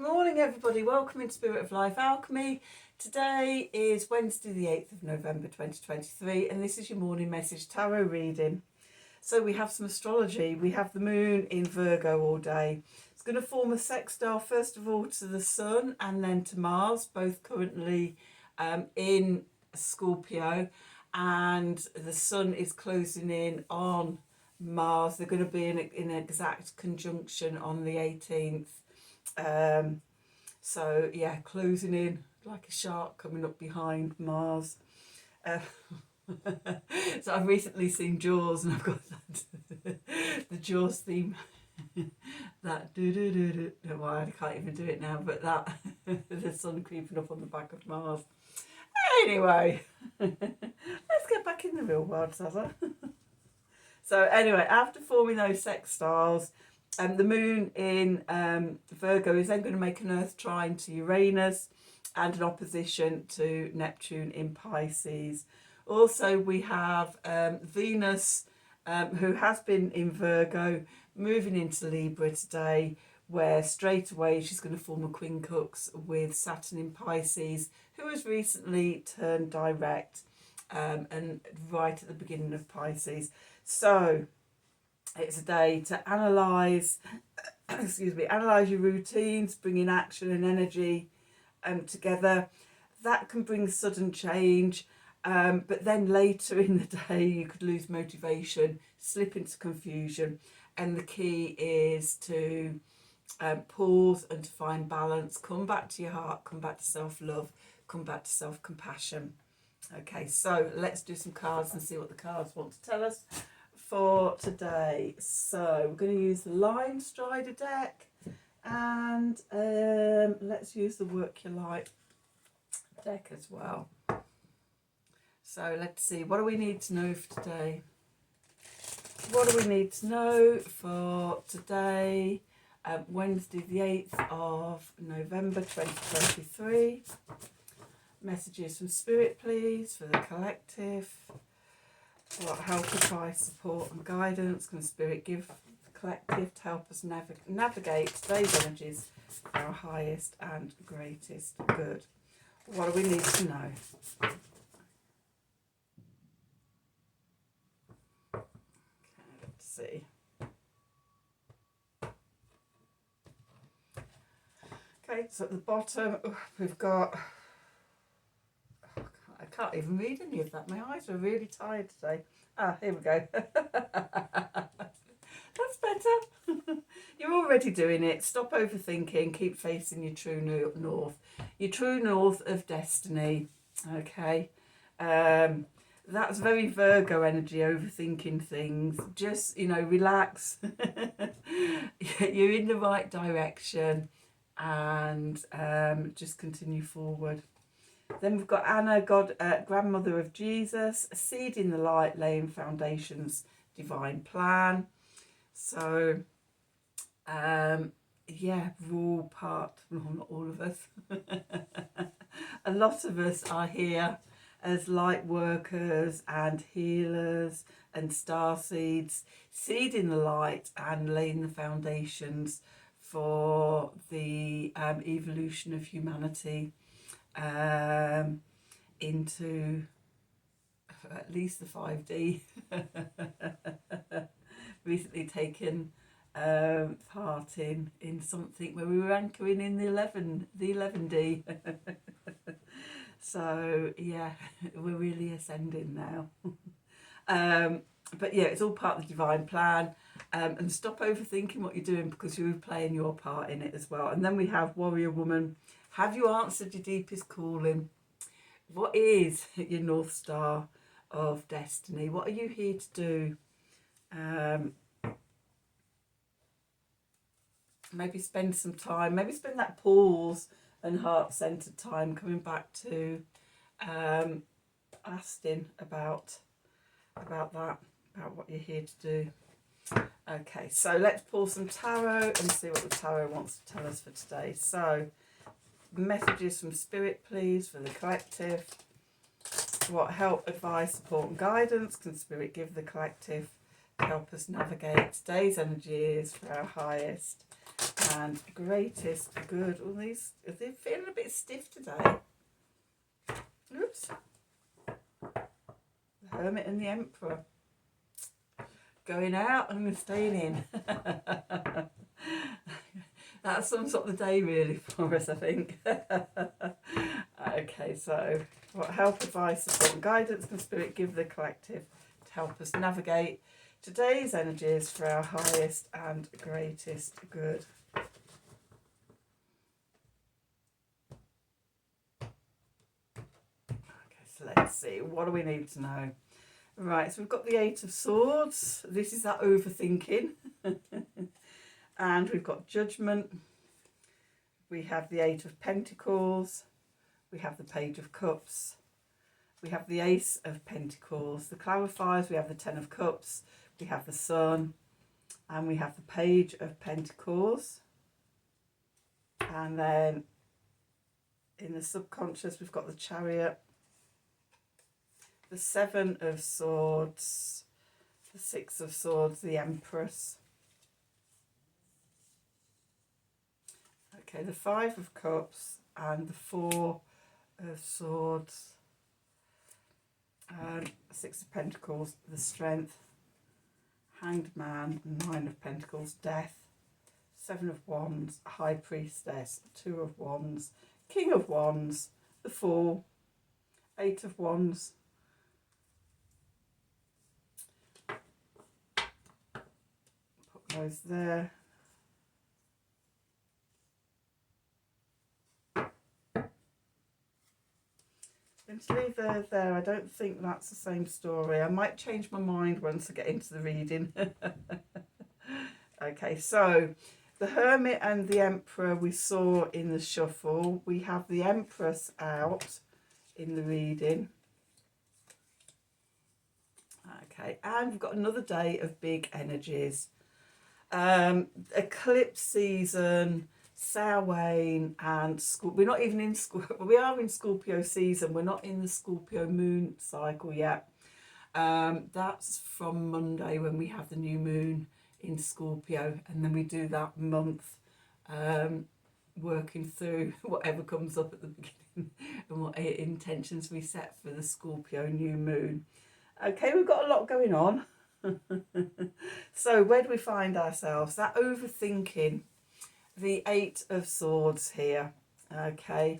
morning everybody, welcome in Spirit of Life Alchemy. Today is Wednesday the 8th of November 2023 and this is your morning message tarot reading. So we have some astrology. We have the moon in Virgo all day. It's going to form a sextile first of all to the sun and then to Mars, both currently in Scorpio, and the sun is closing in on Mars. They're going to be in exact conjunction on the 18th. So yeah, closing in like a shark coming up behind Mars. So I've recently seen Jaws and I've got that, the Jaws theme, that do why I can't even do it now, but that the sun creeping up on the back of Mars. Anyway, let's get back in the real world, Sazza. So anyway, after forming those sextiles, the moon in Virgo is then going to make an Earth trine to Uranus and an opposition to Neptune in Pisces. Also, we have Venus, who has been in Virgo, moving into Libra today, where straight away she's going to form a quincunx with Saturn in Pisces, who has recently turned direct and right at the beginning of Pisces. So it's a day to analyse, analyse your routines, bringing action and energy together. That can bring sudden change, but then later in the day you could lose motivation, slip into confusion, and the key is to pause and to find balance, come back to your heart, come back to self-love, come back to self-compassion. Okay, so let's do some cards and see what the cards want to tell us for today. So we're going to use the Lion Strider deck, and let's use the Work Your Light deck as well. So let's see, what do we need to know for today? What do we need to know for today, Wednesday the 8th of November 2023? Messages from Spirit, please, for the collective. What help, advice, support and guidance can Spirit give the collective to help us navigate today's energies for our highest and greatest good? What do we need to know? Okay, let's see. Okay, so at the bottom we've got... I can't even read any of that. My eyes are really tired today. Ah, here we go. That's better. You're already doing it. Stop overthinking. Keep facing your true north. Your true north of destiny. Okay. That's very Virgo energy, overthinking things. Just, relax. You're in the right direction and just continue forward. Then we've got Anna, grandmother of Jesus, a seed in the light, laying foundations, divine plan. So, yeah, we're all part, well, not all of us. A lot of us are here as light workers and healers and star seeds, seed in the light and laying the foundations for the evolution of humanity. Into at least the 5D. Recently taken part in something where we were anchoring in the 11D. So yeah, we're really ascending now. But yeah, it's all part of the divine plan. And stop overthinking what you're doing, because you're playing your part in it as well. And then we have Warrior Woman. Have you answered your deepest calling? What is your North Star of destiny? What are you here to do? Maybe spend some time, maybe spend that pause and heart-centered time coming back to asking about that, about what you're here to do. Okay, so let's pull some tarot and see what the tarot wants to tell us for today. So, messages from Spirit, please, for the collective. What help, advice, support and guidance can Spirit give the collective to help us navigate today's energies for our highest and greatest good. All these, are they feeling a bit stiff today? Oops. The Hermit and the Emperor. Going out and staying in. That's some sort of day really for us, I think. Okay, so what help, advice, support and guidance can Spirit give the collective to help us navigate today's energies for our highest and greatest good? Okay, so let's see, what do we need to know? Right, so we've got the Eight of Swords. This is that overthinking. And we've got Judgment. We have the Eight of Pentacles. We have the Page of Cups. We have the Ace of Pentacles. The clarifiers, we have the Ten of Cups. We have the Sun. And we have the Page of Pentacles. And then in the subconscious, we've got the Chariot. The Seven of Swords. The Six of Swords. The Empress. Okay, the Five of Cups and the Four of Swords, Six of Pentacles, the Strength, Hanged Man, Nine of Pentacles, Death, Seven of Wands, High Priestess, Two of Wands, King of Wands, the Fool, Eight of Wands, put those there. Going to leave those there. I don't think that's the same story. I might change my mind once I get into the reading. Okay, so the Hermit and the Emperor we saw in the shuffle. We have the Empress out in the reading. Okay, and we've got another day of big energies. Eclipse season, Samhain, and we're not even in we are in Scorpio season. We're not in the Scorpio moon cycle yet. That's from Monday when we have the new moon in Scorpio, and then we do that month working through whatever comes up at the beginning and what intentions we set for the Scorpio new moon. Okay, we've got a lot going on. So where do we find ourselves? That overthinking, the Eight of Swords here. Okay,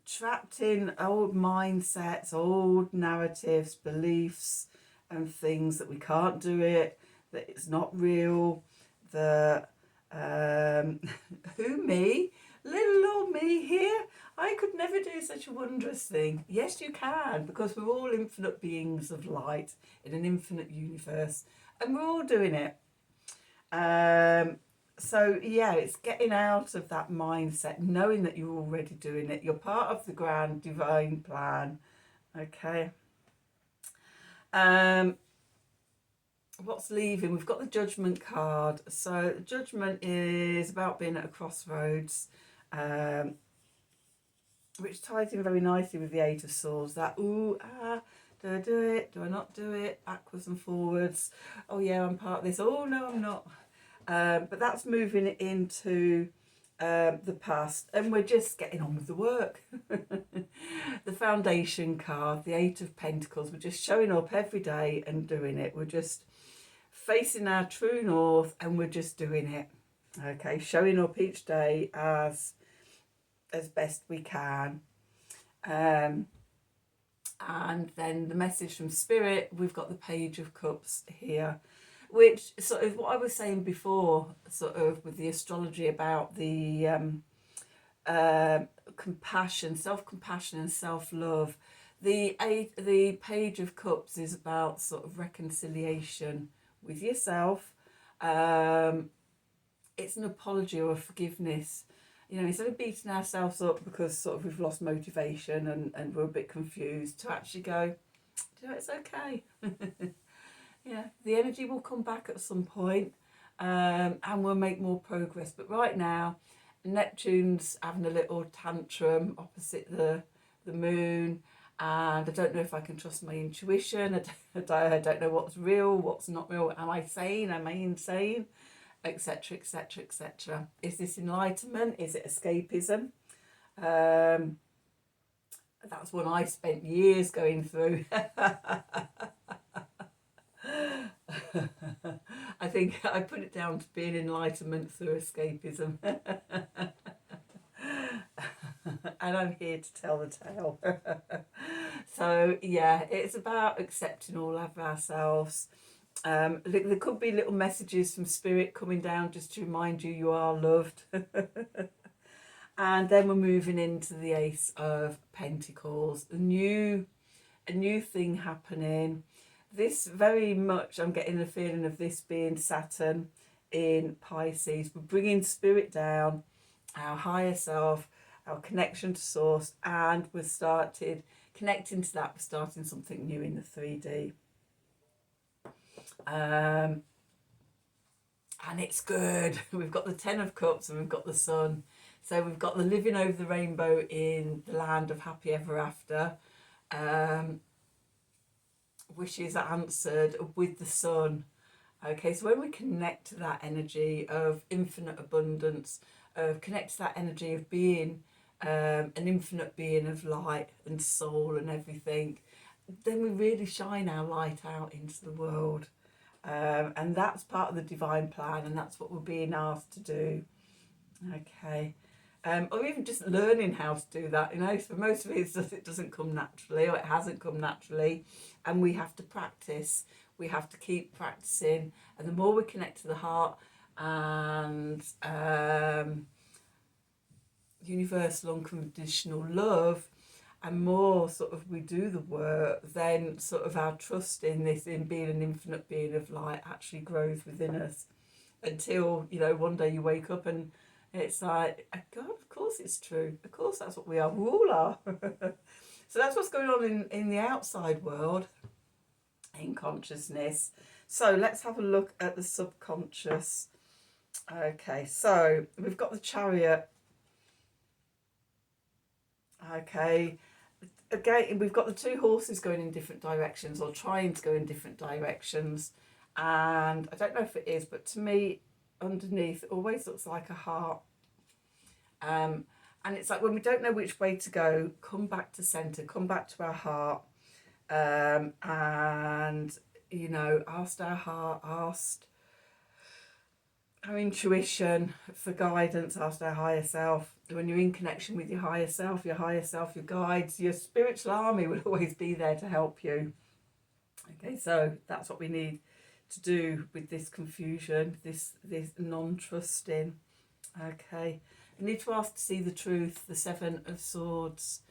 trapped in old mindsets, old narratives, beliefs and things that we can't do it, that it's not real, that who, me, little old me here, I could never do such a wondrous thing. Yes, you can, because we're all infinite beings of light in an infinite universe, and we're all doing it. So yeah, it's getting out of that mindset, knowing that you're already doing it. You're part of the grand divine plan. Okay. What's leaving? We've got the Judgment card. So Judgment is about being at a crossroads, which ties in very nicely with the Eight of Swords. That, ooh, ah, do I do it? Do I not do it? Backwards and forwards. Oh yeah, I'm part of this. Oh no, I'm not. But that's moving into the past, and we're just getting on with the work. The Foundation card, the Eight of Pentacles, we're just showing up every day and doing it. We're just facing our true north and we're just doing it. Okay, showing up each day as best we can. And then the message from Spirit, we've got the Page of Cups here, which sort of what I was saying before, sort of with the astrology about the compassion, self-compassion and self-love. The Page of Cups is about sort of reconciliation with yourself. It's an apology or a forgiveness. You know, instead of beating ourselves up because sort of we've lost motivation and we're a bit confused, to actually go, you know, it's okay. Yeah, the energy will come back at some point, and we'll make more progress. But right now, Neptune's having a little tantrum opposite the moon, and I don't know if I can trust my intuition. I don't know what's real, what's not real. Am I sane? Am I insane? etc., etc., etc. Is this enlightenment? Is it escapism? That's one I spent years going through. I think I put it down to being enlightenment through escapism. And I'm here to tell the tale. So yeah, it's about accepting all of ourselves. There could be little messages from spirit coming down just to remind you you are loved. And then we're moving into the Ace of Pentacles, a new thing happening. This very much, I'm getting the feeling of this being Saturn in Pisces. We're bringing spirit down, our higher self, our connection to source, and we've started connecting to that. We're starting something new in the 3D. And it's good. We've got the 10 of Cups and we've got the Sun. So we've got the living over the rainbow in the land of happy ever after. Wishes are answered with the Sun. Okay, so when we connect to that energy of infinite abundance, connect to that energy of being an infinite being of light and soul and everything, then we really shine our light out into the world. And that's part of the divine plan, and that's what we're being asked to do. Okay. Or even just learning how to do that, you know. For most of it doesn't come naturally, or it hasn't come naturally, and we have to practice. We have to keep practicing, and the more we connect to the heart and universal unconditional love, and more sort of we do the work, then sort of our trust in this, in being an infinite being of light, actually grows within us, until, you know, one day you wake up and it's like, God, of course it's true. Of course that's what we are. We all are. So that's what's going on in the outside world, in consciousness. So let's have a look at the subconscious. Okay, so we've got the Chariot. Okay, again, we've got the two horses going in different directions, or trying to go in different directions. And I don't know if it is, but to me, underneath it always looks like a heart. And it's like, when we don't know which way to go, come back to center, come back to our heart, and, you know, ask our heart, ask our intuition for guidance, ask our higher self. When you're in connection with your higher self, your guides, your spiritual army will always be there to help you. Okay, so that's what we need to do with this confusion, this non-trusting. Okay, we need to ask to see the truth, the 7 of Swords.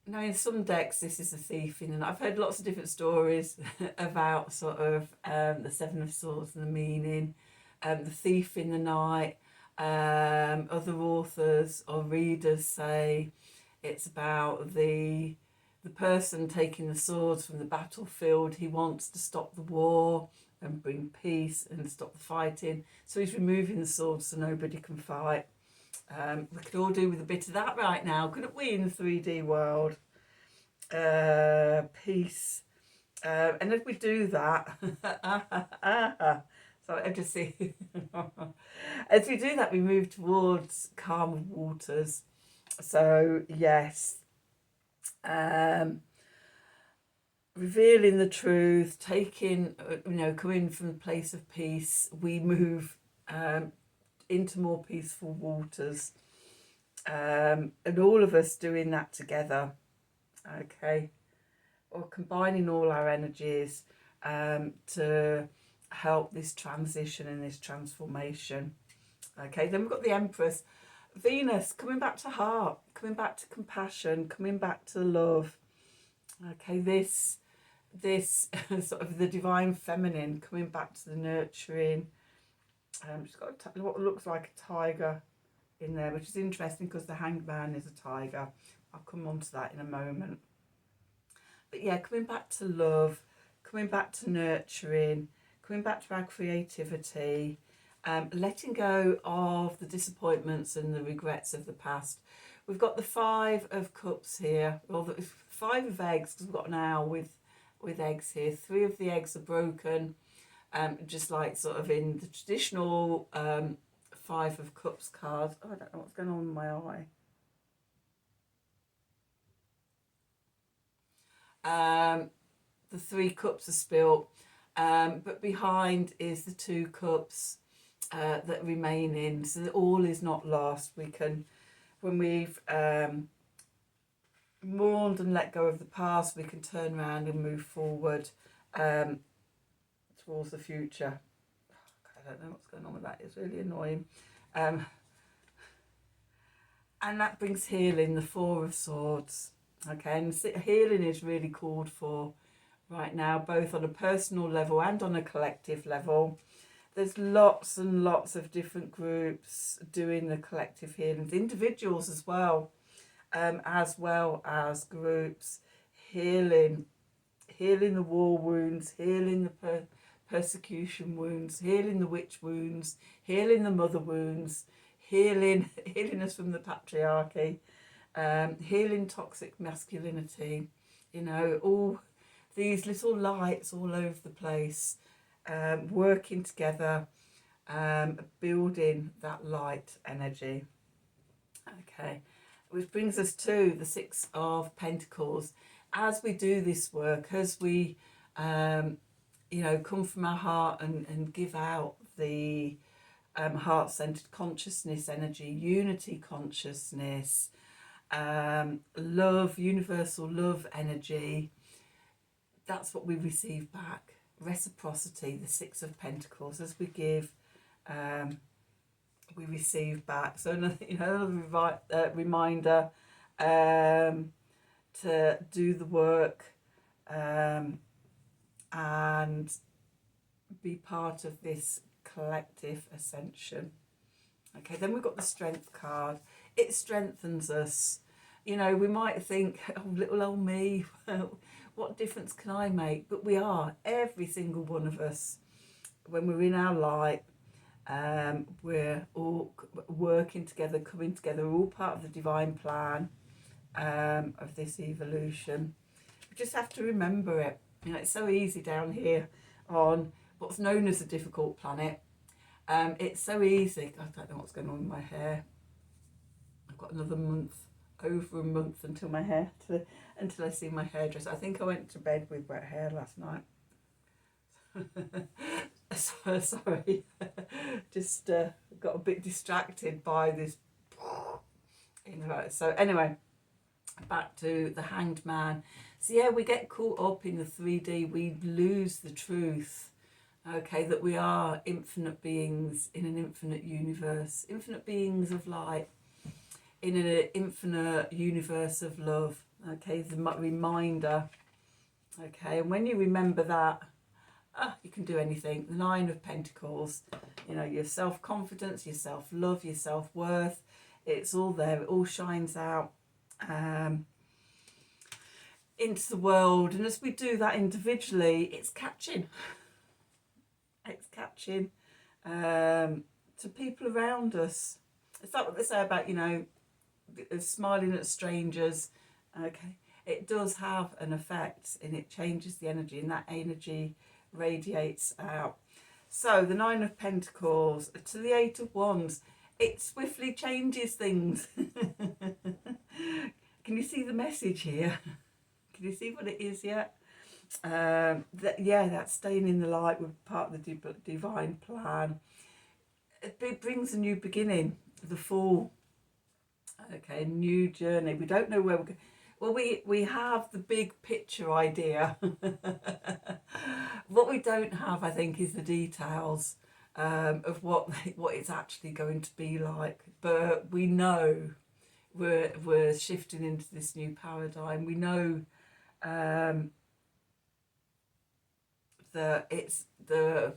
Now, in some decks, this is a thief in, and I've heard lots of different stories about sort of the 7 of Swords and the meaning. The thief in the night. Other authors or readers say it's about the person taking the swords from the battlefield. He wants to stop the war and bring peace and stop the fighting. So he's removing the swords so nobody can fight. We could all do with a bit of that right now, couldn't we, in the 3D world? Peace. And if we do that, so I just see, as we do that, we move towards calmer waters. So yes, revealing the truth, taking, you know, coming from the place of peace, we move into more peaceful waters, and all of us doing that together. Okay, or combining all our energies to help this transition and this transformation. Okay, then we've got the Empress, Venus, coming back to heart, coming back to compassion, coming back to love. Okay, this sort of the divine feminine, coming back to the nurturing. She's got what looks like a tiger in there, which is interesting because the Hanged Man is a tiger. I'll come on to that in a moment. But yeah, coming back to love, coming back to nurturing, coming back to our creativity, letting go of the disappointments and the regrets of the past. We've got the 5 of Cups here, or the 5 of Eggs, because we've got an owl with with eggs here. 3 of the eggs are broken, just like sort of in the traditional 5 of Cups card. Oh, I don't know what's going on with my eye. The 3 cups are spilt, but behind is the 2 cups that remain in, so that all is not lost. We can, when we've mourned and let go of the past, we can turn around and move forward towards the future. I don't know what's going on with that, it's really annoying. And that brings healing, the 4 of Swords. Okay, and healing is really called for right now, both on a personal level and on a collective level. There's lots and lots of different groups doing the collective healings, individuals as well as groups, healing the war wounds, healing the persecution wounds, healing the witch wounds, healing the mother wounds, healing us from the patriarchy, healing toxic masculinity, you know, all these little lights all over the place, working together, building that light energy. Okay, which brings us to the 6 of Pentacles. As we do this work, as we you know, come from our heart and give out the heart-centered consciousness energy, unity consciousness, love, universal love energy, that's what we receive back. Reciprocity, the 6 of Pentacles. As we give, we receive back. So, you know, another reminder to do the work and be part of this collective ascension. Okay, then we've got the Strength card. It strengthens us. You know, we might think, oh, little old me, what difference can I make? But we are, every single one of us, when we're in our light, we're all working together, coming together, we're all part of the divine plan of this evolution. We just have to remember it. You know, it's so easy down here on what's known as a difficult planet. It's so easy. I don't know what's going on with my hair. I've got another month, over a month until I see my hairdresser. I think I went to bed with wet hair last night. Sorry, just got a bit distracted by this. So anyway, back to the Hanged Man. So yeah, we get caught up in the 3D. We lose the truth. Okay, that we are infinite beings in an infinite universe, infinite beings of light in an infinite universe of love. Okay, the reminder. Okay, and when you remember that, you can do anything. The 9 of Pentacles, you know, your self-confidence, your self-love, your self-worth, it's all there. It all shines out into the world. And as we do that individually, it's catching. It's catching to people around us. It's like what they say about, you know, smiling at strangers. Okay, it does have an effect, and it changes the energy, and that energy radiates out. So the 9 of Pentacles to the 8 of Wands, it swiftly changes things. Can you see the message here? Can you see what it is yet? That's staying in the light with part of the divine plan. It brings a new beginning, the Fool. Okay, new journey. We don't know where we're going. Well, we have the big picture idea. What we don't have, I think, is the details of what it's actually going to be like. But we know we're shifting into this new paradigm. We know that it's the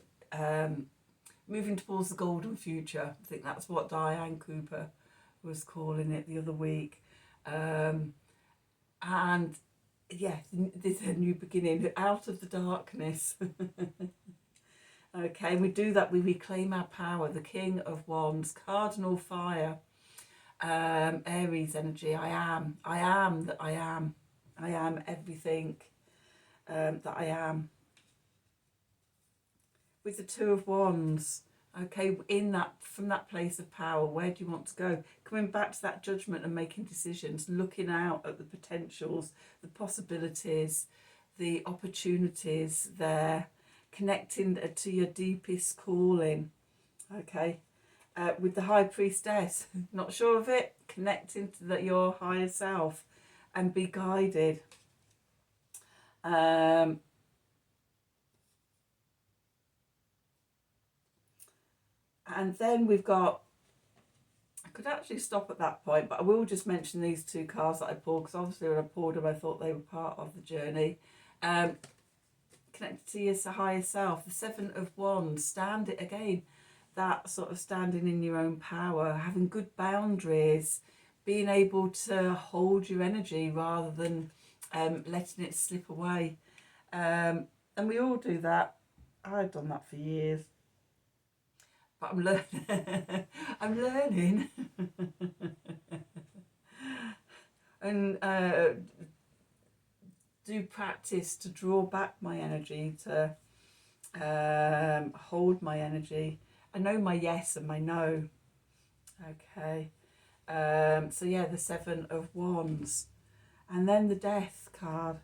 moving towards the golden future. I think that's what Diane Cooper was calling it the other week. And yeah, there's a new beginning out of the darkness. Okay, and we do that, we reclaim our power. The King of Wands, Cardinal Fire, Aries energy. I am everything. that I am. With the Two of Wands, okay, in that, from that place of power, where do you want to go? Coming back to that judgment and making decisions, looking out at the potentials, the possibilities, the opportunities there, connecting to your deepest calling, okay. With the High Priestess, not sure of it, connecting to your higher self and be guided. And then we've got, I could actually stop at that point, but I will just mention these two cards that I pulled, because obviously when I pulled them I thought they were part of the journey. Connected to your higher self, the Seven of Wands, stand it again, that sort of standing in your own power, having good boundaries, being able to hold your energy rather than letting it slip away. And we all do that. I've done that for years. But I'm learning. I'm learning. And do practice to draw back my energy, to hold my energy. I know my yes and my no. Okay. So yeah, the Seven of Wands. And then the Death card.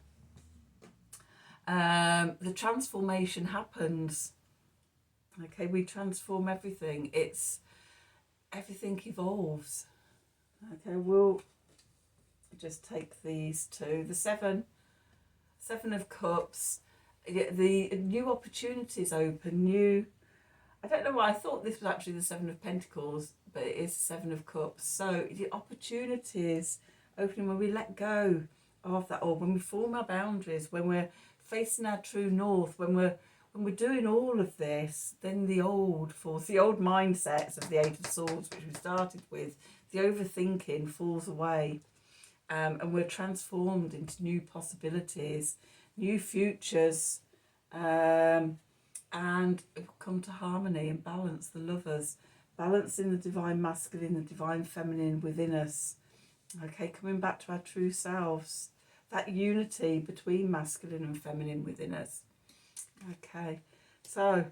The transformation happens. Okay, we transform everything. Everything evolves. Okay, we'll just take these two. The Seven of Cups. The new opportunities open. I don't know why I thought this was actually the Seven of Pentacles, but it is the Seven of Cups. So the opportunities opening when we let go of that, or when we form our boundaries, when we're facing our true north, when we're doing all of this, then the old mindsets of the Eight of Swords, which we started with, the overthinking falls away, and we're transformed into new possibilities, new futures, and come to harmony and balance, the Lovers, balancing the divine masculine, the divine feminine within us. Okay, coming back to our true selves, that unity between masculine and feminine within us. Okay, so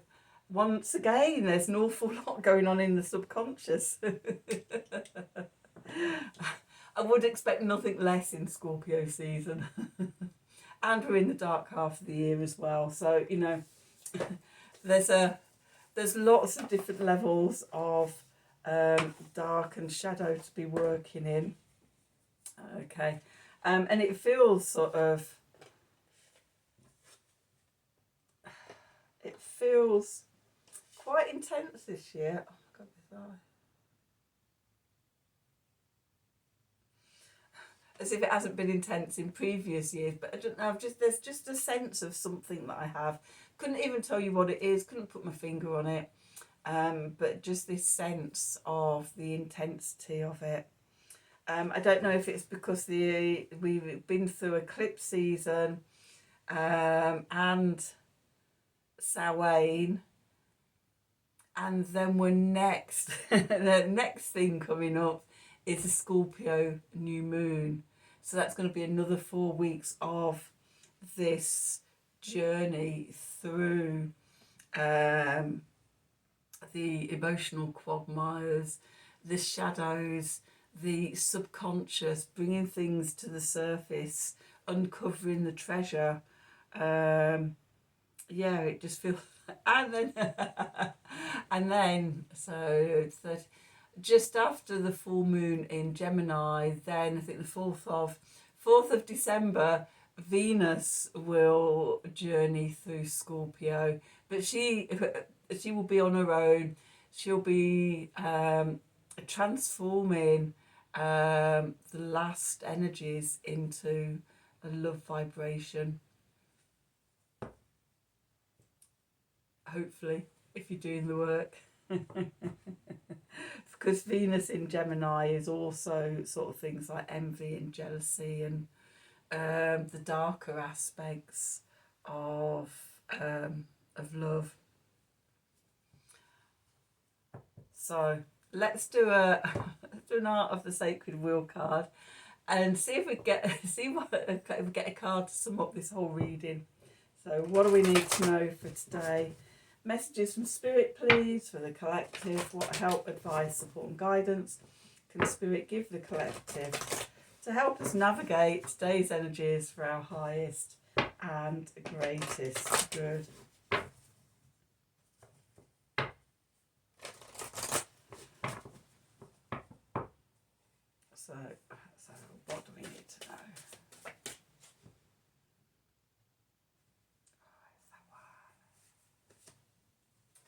once again, there's an awful lot going on in the subconscious. I would expect nothing less in Scorpio season. And we're in the dark half of the year as well. So, you know, there's lots of different levels of dark and shadow to be working in. Okay, and it feels sort of, it feels quite intense this year. Oh my God, this eye. As if it hasn't been intense in previous years, but I don't know, there's just a sense of something that I have. Couldn't even tell you what it is, couldn't put my finger on it, but just this sense of the intensity of it. I don't know if it's because we've been through eclipse season and Samhain, and then we're next, the next thing coming up is a Scorpio new moon. So that's going to be another 4 weeks of this journey through the emotional quagmires, the shadows, the subconscious, bringing things to the surface, uncovering the treasure. Yeah, it just feels, and then so it's that just after the full moon in Gemini, then I think the 4th of December, Venus will journey through Scorpio, but she will be on her own. She'll be transforming the last energies into a love vibration. Hopefully, if you're doing the work. Because Venus in Gemini is also sort of things like envy and jealousy and the darker aspects of love. So let's do an Art of the Sacred Wheel card and see if we get a card to sum up this whole reading. So what do we need to know for today? Messages from Spirit, please, for the collective. What help, advice, support and guidance can Spirit give the collective to help us navigate today's energies for our highest and greatest good? So what do we need to know?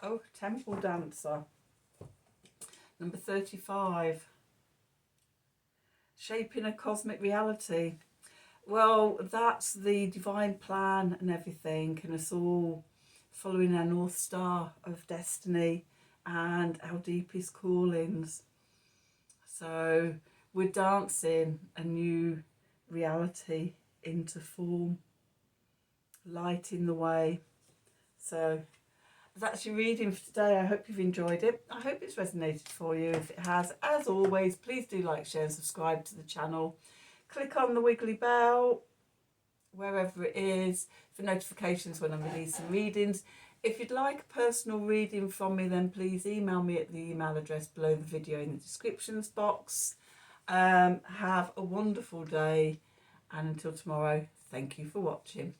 Oh, Temple Dancer. Number 35. Shaping a cosmic reality. Well, that's the divine plan and everything, and us all following our North Star of destiny and our deepest callings. So we're dancing a new reality into form, lighting the way. So that's your reading for today. I hope you've enjoyed it. I hope it's resonated for you. If it has, as always, please do like, share and subscribe to the channel. Click on the wiggly bell wherever it is for notifications when I'm releasing readings. If you'd like a personal reading from me, then please email me at the email address below the video in the descriptions box. Have a wonderful day, and until tomorrow, thank you for watching.